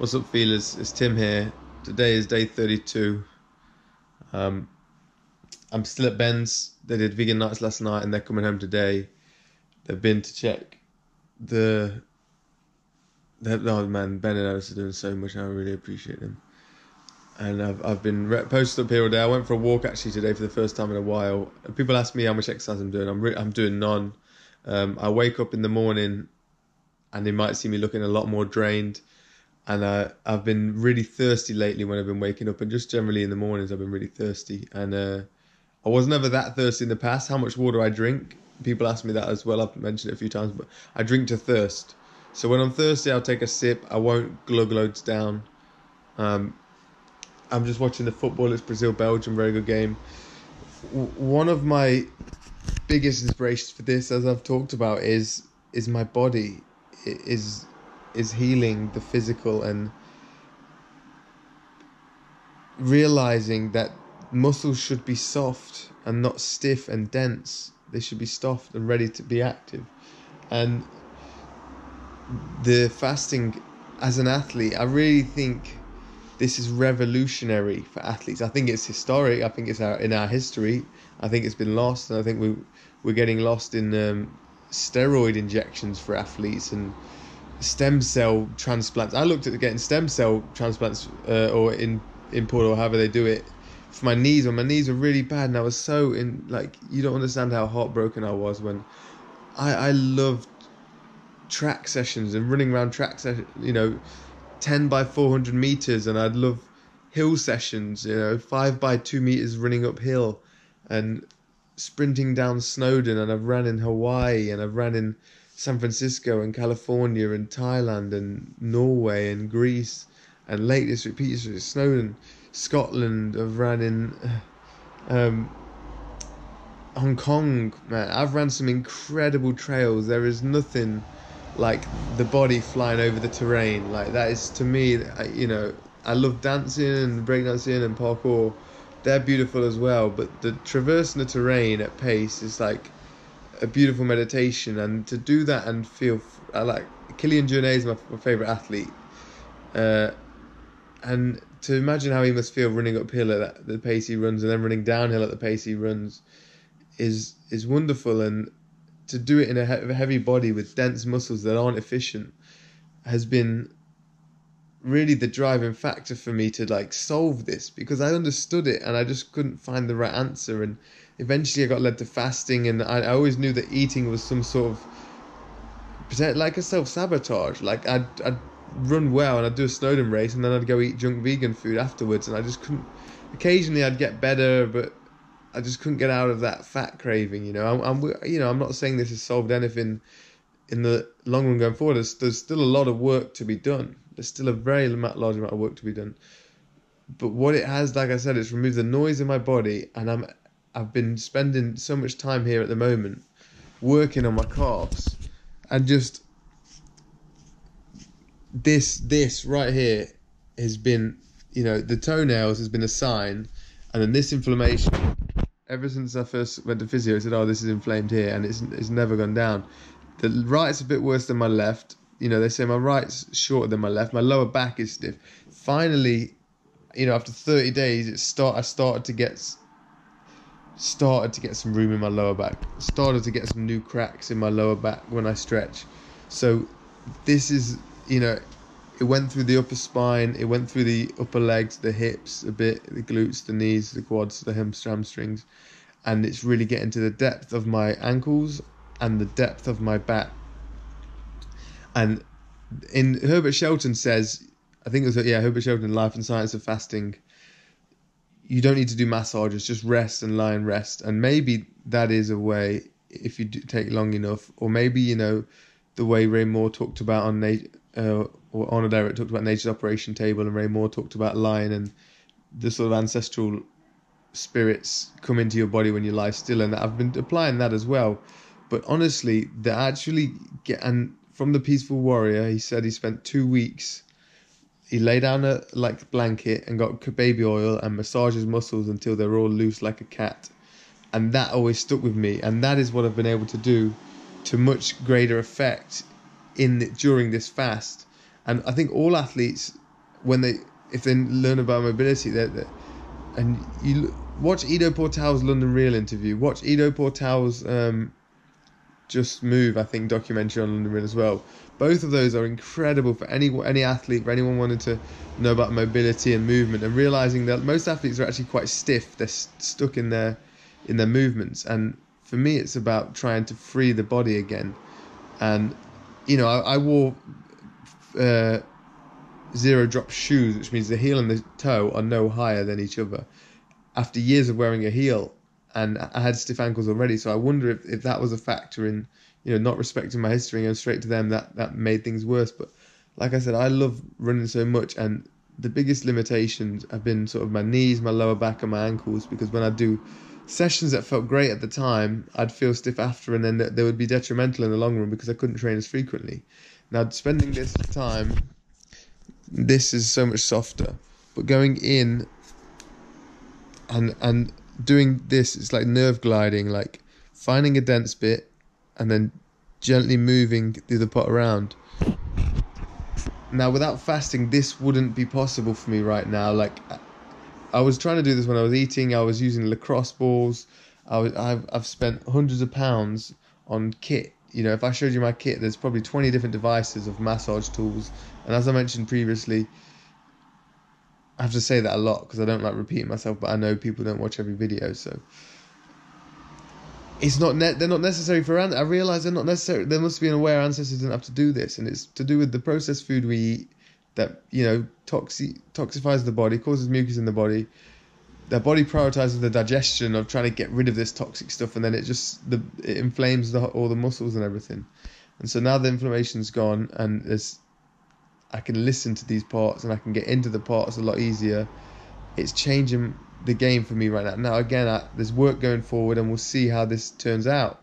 What's up, feelers? It's Tim here. Today is day 32. I'm still at Ben's. They did vegan nights last night and they're coming home today. They've been to check oh man, Ben and Alice are doing so much and I really appreciate them. And I've been posted up here all day. I went for a walk actually today for the first time in a while. People ask me how much exercise I'm doing. I'm doing none. I wake up in the morning and they might see me looking a lot more drained. And I've been really thirsty lately when I've been waking up, and just generally in the mornings I've been really thirsty. And I was never that thirsty in the past. How much water I drink? People ask me that as well. I've mentioned it a few times, but I drink to thirst. So when I'm thirsty, I'll take a sip. I won't glug loads down. I'm just watching the football. It's Brazil-Belgium, very good game. One of my biggest inspirations for this, as I've talked about, is my body. It is healing the physical and realizing that muscles should be soft and not stiff and dense. They should be soft and ready to be active. And the fasting as an athlete, I really think this is revolutionary for athletes. I think it's historic. I think it's in our history. I think it's been lost, and I think we're getting lost in steroid injections for athletes and stem cell transplants. I looked at getting stem cell transplants or import or however they do it for my knees, when my knees were really bad, and I was so you don't understand how heartbroken I was when I loved track sessions and running around track sessions, 10 by 400 meters, and I'd love hill sessions, 5 by 2 meters running uphill and sprinting down Snowdon, and I've ran in Hawaii and I've ran in San Francisco and California and Thailand and Norway and Greece and Lake District, Peak District, Snowdon, Scotland. I've ran in Hong Kong, man. I've ran some incredible trails. There is nothing like the body flying over the terrain. Like, that is, to me, I love dancing and breakdancing and parkour. They're beautiful as well, but the traversing the terrain at pace is like a beautiful meditation. And to do that and feel, I like Kylian Jornet is my favorite athlete, and to imagine how he must feel running uphill at the pace he runs and then running downhill at the pace he runs is wonderful. And to do it in a heavy body with dense muscles that aren't efficient has been really the driving factor for me to solve this, because I understood it and I just couldn't find the right answer. And eventually I got led to fasting, and I always knew that eating was some sort of like a self-sabotage. Like I'd run well and I'd do a Snowdon race and then I'd go eat junk vegan food afterwards, and I just couldn't. Occasionally I'd get better, but I just couldn't get out of that fat craving. I'm not saying this has solved anything in the long run going forward. There's still a lot of work to be done. There's still a very large amount of work to be done. But what it has, like I said, it's removed the noise in my body, and I've been spending so much time here at the moment working on my calves, and just this right here has been, the toenails has been a sign, and then this inflammation. Ever since I first went to physio, it said, "Oh, this is inflamed here," and it's never gone down. The right's a bit worse than my left. They say my right's shorter than my left. My lower back is stiff. Finally, after 30 days, I started to get some room in my lower back. Started to get some new cracks in my lower back when I stretch. So this is, it went through the upper spine, it went through the upper legs, the hips a bit, the glutes, the knees, the quads, the hamstrings, and it's really getting to the depth of my ankles and the depth of my back. And Herbert Shelton says, Herbert Shelton, Life and Science of Fasting, you don't need to do massages, just rest and lie and rest. And maybe that is a way, if you do take long enough, or maybe, the way Ray Moore talked about or Arnold Ehret talked about Nature's Operation Table, and Ray Moore talked about lying, and the sort of ancestral spirits come into your body when you lie still, and I've been applying that as well. But honestly, and from the Peaceful Warrior, he said he spent 2 weeks, he lay down a blanket and got baby oil and massaged his muscles until they're all loose like a cat. And that always stuck with me, and that is what I've been able to do to much greater effect during this fast. And I think all athletes when if they learn about mobility, and watch Ido Portal's London Real interview. Watch Ido Portal's Just Move, I think, documentary on London Real as well. Both of those are incredible for any athlete, for anyone wanting to know about mobility and movement, and realizing that most athletes are actually quite stiff. They're stuck in their movements, and for me, it's about trying to free the body again. And I wore zero drop shoes, which means the heel and the toe are no higher than each other, after years of wearing a heel, and I had stiff ankles already. So I wonder if that was a factor in, not respecting my history and going straight to them, that made things worse. But like I said, I love running so much, and the biggest limitations have been sort of my knees, my lower back, and my ankles, because when I do sessions that felt great at the time, I'd feel stiff after, and then they would be detrimental in the long run because I couldn't train as frequently. Now, spending this time, this is so much softer, but going in and doing this, it's like nerve gliding, like finding a dense bit and then gently moving the other part around. Now, without fasting, this wouldn't be possible for me right now. Like, I was trying to do this when I was eating. I was using lacrosse balls. I've spent hundreds of pounds on kit. If I showed you my kit, there's probably 20 different devices of massage tools. And as I mentioned previously, I have to say that a lot because I don't like repeating myself, but I know people don't watch every video, so it's not they're not necessary for I realize they're not necessary. There must be an aware ancestors didn't have to do this, and it's to do with the processed food we eat that toxifies the body, causes mucus in the body. The body prioritizes the digestion of trying to get rid of this toxic stuff, and then it inflames all the muscles and everything. And so now the inflammation's gone, and I can listen to these parts and I can get into the parts a lot easier. It's changing the game for me right now. Now, again, there's work going forward, and we'll see how this turns out.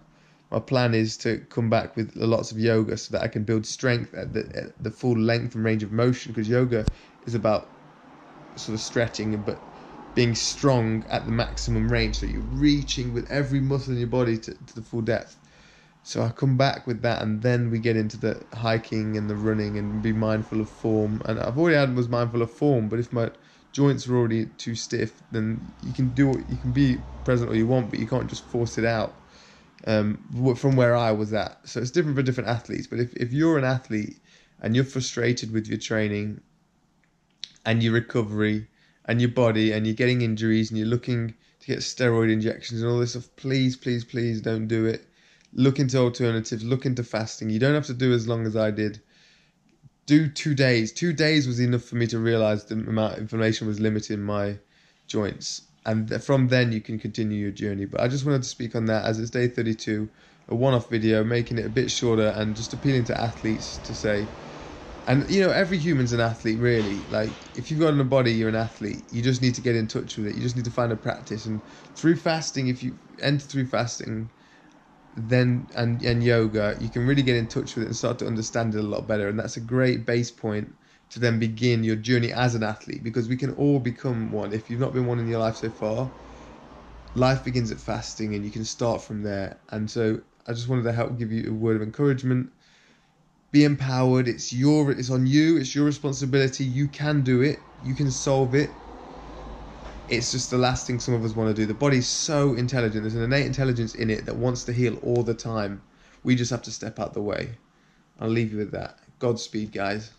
My plan is to come back with lots of yoga so that I can build strength at the full length and range of motion, because yoga is about sort of stretching, but being strong at the maximum range. So you're reaching with every muscle in your body to the full depth. So I come back with that, and then we get into the hiking and the running and be mindful of form. And I've already was mindful of form, but if my joints are already too stiff, then you can be present all you want, but you can't just force it out. From where I was at. So it's different for different athletes. But if you're an athlete and you're frustrated with your training and your recovery and your body, and you're getting injuries and you're looking to get steroid injections and all this stuff, please, please, please don't do it. Look into alternatives, look into fasting. You don't have to do as long as I did. Do 2 days. 2 days was enough for me to realize the amount of inflammation was limiting my joints. And from then you can continue your journey. But I just wanted to speak on that, as it's day 32, a one-off video, making it a bit shorter and just appealing to athletes to say, and every human's an athlete, really. Like, if you've got in a body, you're an athlete. You just need to get in touch with it. You just need to find a practice. And through fasting, if you enter through fasting, then and yoga, you can really get in touch with it and start to understand it a lot better. And that's a great base point to then begin your journey as an athlete, because we can all become one. If you've not been one in your life so far, life begins at fasting, and you can start from there. And so I just wanted to help give you a word of encouragement. Be empowered. It's on you. It's your responsibility. You can do it. You can solve it. It's just the last thing some of us want to do. The body's so intelligent. There's an innate intelligence in it that wants to heal all the time. We just have to step out the way. I'll leave you with that. Godspeed, guys.